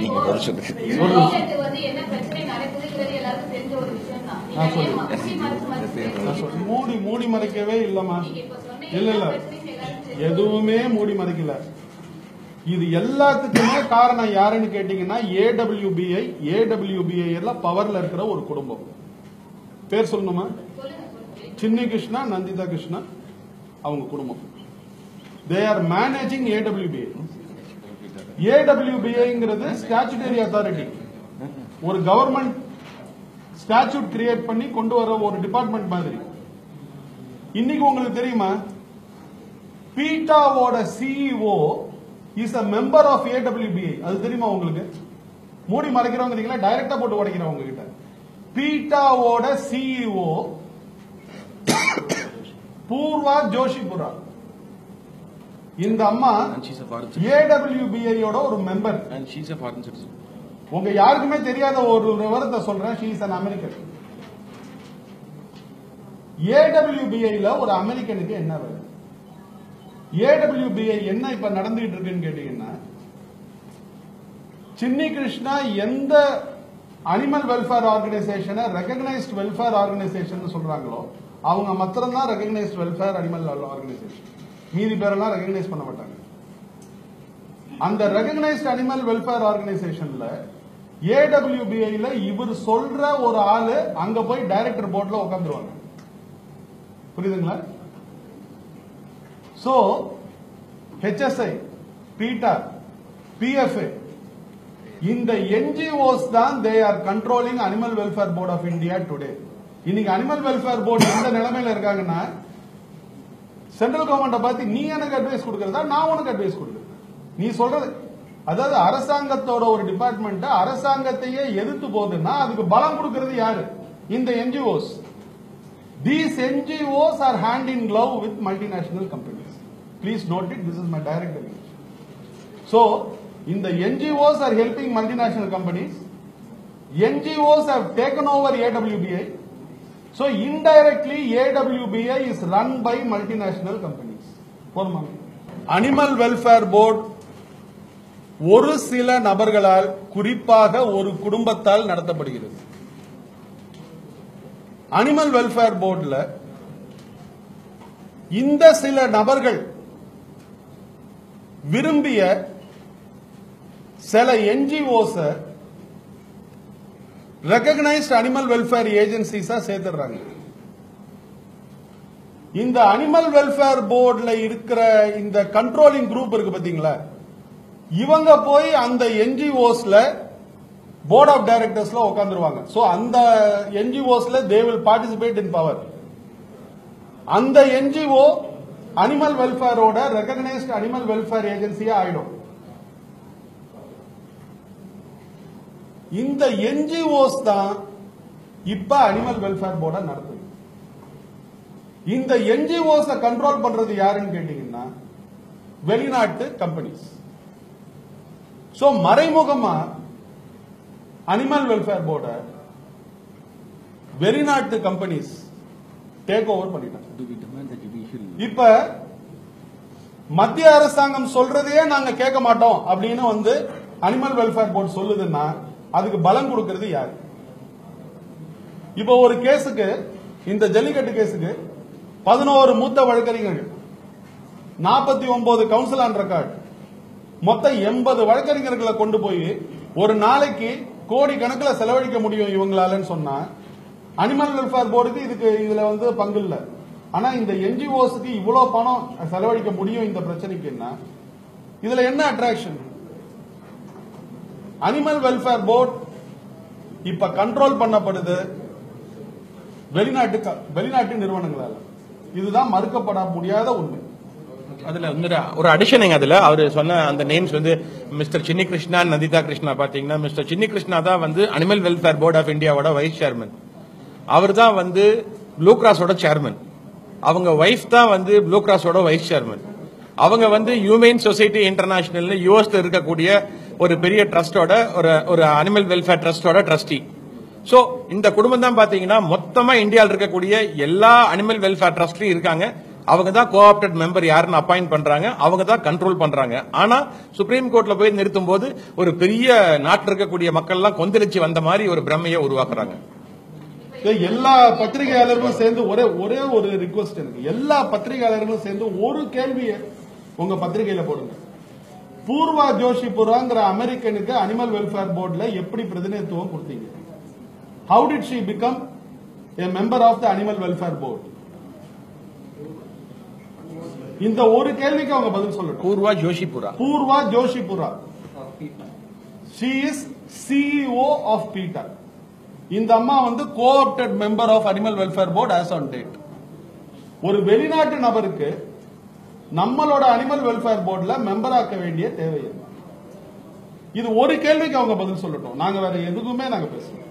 நீங்க பதில் சொல்லுங்க. மூடி மறைக்கவே இல்லமா? இல்ல எதுவுமே மூடி மறைக்கல. இது எல்லாத்துக்குமே காரணம் யாருன்னு கேட்டீங்கன்னா ஏடபிள்யூபிஐ எல்லாம் பவர்ல இருக்கிற ஒரு குடும்பம். பேர் சொல்லணுமா? சின்னி கிருஷ்ணா, நந்திதா கிருஷ்ணா, அவங்க குடும்பம். They are managing AWBI. AWBIங்கிறது ஸ்டாச்சுட்டரி அத்தாரிட்டி. ஒரு கவர்மெண்ட் ஸ்டாச்சுட் கிரியேட் பண்ணி கொண்டு வர ஒரு டிபார்ட்மெண்ட் மாதிரி. இன்னைக்கு உங்களுக்கு தெரியுமா, பீட்டாவோட CEO is a member of AWBI. அது தெரியுமா உங்களுக்கு? மூடி மறைக்கிறவங்க டைரக்டா போட்டு உடைக்கிறவங்க கிட்ட. பீட்டாவோட சிஇஓ பூர்வா ஜோஷிபுரா. இந்த அம்மா ஏடபிள்யூபிஐயோட ஒரு மெம்பர். உங்க யாருக்குமே தெரியாத ஒரு விவரத்தை சொல்றேன். She is an American. ஏடபிள்யூபிஐல ஒரு அமெரிக்கனுக்கு என்ன வேலை? ஏடபிள்யூபிஐ என்ன இப்ப நடந்துட்டு இருக்குன்னு கேட்டீங்கன்னா, சின்னி கிருஷ்ணா எந்த அனிமல் வெல்ஃபேர் ஆர்கனைசேஷனை ரெகக்னைஸ்ட் வெல்ஃபேர் ஆர்கனைசேஷன் சொல்றாங்களோ அவங்க மாத்திரம் தான் ரெகக்னைஸ்ட் வெல்ஃபேர் அனிமல் ஆர்கனைசேஷன். மீதி பேரெல்லாம் ரெகக்னைஸ் பண்ண மாட்டாங்க. அந்த ரெகக்னைஸ்ட் அனிமல் வெல்ஃபேர் ஆர்கனைசேஷன்ல ஏடபிள்யூபிஐல இவர் சொல்ற ஒரு ஆளு அங்க போய் டைரக்டர் போர்ட்ல உட்காந்துருவாங்க. புரியுதுங்களா? சோ HSI, PETA, PFA இந்த NGOs தான் they are controlling Animal Welfare Board of India today. இன்னைக்கு அனிமல் வெல்ஃபேர் போர்டு எந்த நிலைமையில இருக்காங்கன்னா, சென்ட்ரல் கவர்மெண்ட பார்த்து நீ எனக்கு அட்வைஸ் கொடுக்கறதா நான் உனக்கு அட்வைஸ் கொடுக்கறேன். நீ சொல்றது அதாவது அரசாங்கத்தோட ஒரு டிபார்ட்மெண்ட் அரசாங்கத்தையே எதிர்த்து போகுதுன்னா அதுக்கு பலம் கொடுக்கிறது யாரு? இந்த NGOs. These NGOs are hand in glove with multinational companies. Please note it. This is my direct evidence. So, in the NGOs are helping multinational companies. NGOs have taken over AWBI. So, indirectly, AWBI is run by multinational companies. Animal Welfare Board ஒரு சில நபர்களால், குறிப்பாக ஒரு குடும்பத்தால் நடத்தப்படுகிறது. Animal welfare போர்டுல இந்த சில நபர்கள் விரும்பிய சில NGOs ரெகக்னைஸ்ட் அனிமல் வெல்ஃபேர் ஏஜென்சிஸா சேர்த்துறாங்க. இந்த அனிமல் வெல்ஃபேர் போர்டுல இருக்கிற இந்த கண்ட்ரோலிங் குரூப் இருக்கு பாத்தீங்களா, இவங்க போய் அந்த NGOsல போர்ட் ஆஃப் டைரக்டர்ஸ்ல உட்கார்ந்துருவாங்க. சோ அந்த NGOsல they will participate in power. அந்த NGO அனிமல் வெல்ஃபேரோட ரெகக்னைஸ்ட் அனிமல் வெல்ஃபேர் ஏஜென்சியா ஆயிடும். இந்த NGOs தான் இப்ப அனிமல் வெல்ஃபேர் போர்ட நடத்துது. இந்த NGOs கண்ட்ரோல் பண்றது யாருன்னு கேட்டீங்கன்னா வெளிநாட்டு கம்பெனிஸ். சோ மறைமுகமா அனிமல் வெல்ஃபேர் போர்ட வெளிநாட்டு கம்பெனிஸ் டேக் ஓவர் பண்ணிட்டாங்க. இப்ப மத்திய அரசாங்கம் சொல்றதையே நாங்க கேட்க மாட்டோம் அப்படின்னு வந்து அனிமல் வெல்ஃபேர் போர்டு சொல்லுதுன்னா அதுக்கு பலம் கொடுக்கிறது யாரு? இப்ப ஒரு கேஸுக்கு, இந்த ஜல்லிக்கட்டு கேஸுக்கு 11 மூத்த வழக்கறிஞர்கள், 49 கவுன்சில் ஆன் ரெக்கார்ட், மொத்தம் 80 வழக்கறிஞர்களை கொண்டு போய் ஒரு நாளைக்கு கோடி கணக்கில் செலவழிக்க முடியும் இவங்களாலன்னு சொன்னா அனிமல் வெல்ஃபேர் போர்டுக்கு இதுல வந்து பங்கு இல்ல. ஆனா இந்த NGOsக்கு இவ்வளவு பணம் செலவழிக்க முடியும் இந்த பிரச்சனைக்கு. என்ன இதுல என்ன அட்ராக்ஷன்? அனிமல் வெல்ஃபேர் போர்டு இப்ப கண்ட்ரோல் பண்ணப்படுது வெளிநாட்டு நிறுவனங்களால. இதுதான் மறுக்கப்பட முடியாத உண்மை. அதுல ஒரு அடிஷன் அதுல அவரு சொன்ன அந்த நேம்ஸ் வந்து மிஸ்டர் சின்னி கிருஷ்ணா, நந்திதா கிருஷ்ணா. பாத்தீங்கன்னா மிஸ்டர் சின்னி கிருஷ்ணா தான் வந்து அனிமல் வெல்ஃபேர் போர்ட் ஆஃப் இந்தியாவோட வைஸ் சேர்மன். அவர் தான் வந்து ப்ளூ கிராஸோட சேர்மன். அவங்க வைஃப் தான் வந்து ப்ளூ கிராஸோட வைஸ் சேர்மன். அவங்க வந்து ஹியூமன் சொசைட்டி இன்டர்நேஷனல் யூஎஸ்ல இருக்கக்கூடிய ஒரு பெரிய ட்ரஸ்டோட ஒரு அனிமல் வெல்ஃபேர் ட்ரஸ்டோட ட்ரஸ்டி. சோ இந்த குடும்பம் தான் பாத்தீங்கன்னா மொத்தமா இந்தியாவில் இருக்கக்கூடிய எல்லா அனிமல் வெல்ஃபேர் ட்ரஸ்ட்லயும் இருக்காங்க. அவங்க தான் கோஆப்டட் மெம்பர் யாருன்னு அப்பாயிண்ட் பண்றாங்க, அவங்க தான் கண்ட்ரோல் பண்றாங்க. ஆனா சுப்ரீம் கோர்ட்ல போய் நிறுத்தும் போது ஒரு பெரிய நாட்டில் இருக்கக்கூடிய மக்கள் எல்லாம் கொந்தளிச்சு வந்த மாதிரி ஒரு பிரமையை உருவாக்குறாங்க. எல்லா பத்திரிகையாளர்களும் சேர்ந்து ஒரே ஒரு ரிக்வெஸ்ட் இருக்கு. எல்லா பத்திரிகையாளர்களும் சேர்ந்து ஒரு கேள்வியை உங்க பத்திரிகையில போடுங்க. பூர்வா ஜோஷிபுராங்கிற அமெரிக்கனுக்கு அனிமல் வெல்ஃபேர் போர்டுல எப்படி பிரதிநிதித்துவம் கொடுத்தீங்க? How did she become a member of the animal welfare board? இந்த ஒரு கேள்விக்கு அவங்க பதில் சொல்லட்டும். Purva Joshipura she is CEO of PETA. இந்த அம்மா வந்து co-opted member of animal welfare board as on date. ஒரு வெளிநாட்டு நபருக்கு நம்மளோட அனிமல் வெல்ஃபேர் போர்டுல மெம்பர் ஆக்க வேண்டிய தேவை என்ன? இது ஒரு கேள்விக்கு அவங்க பதில் சொல்லட்டும். நாங்க வேற எதுக்குமே நாங்க பேசுறோம்.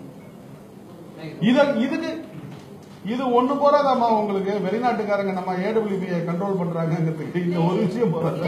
இதுக்கு இது ஒண்ணு போறாதாமா உங்களுக்கு? வெளிநாட்டுக்காரங்க நம்ம AWB கண்ட்ரோல் பண்றாங்கிறதுக்கு இந்த ஒரு விஷயம் போறாது.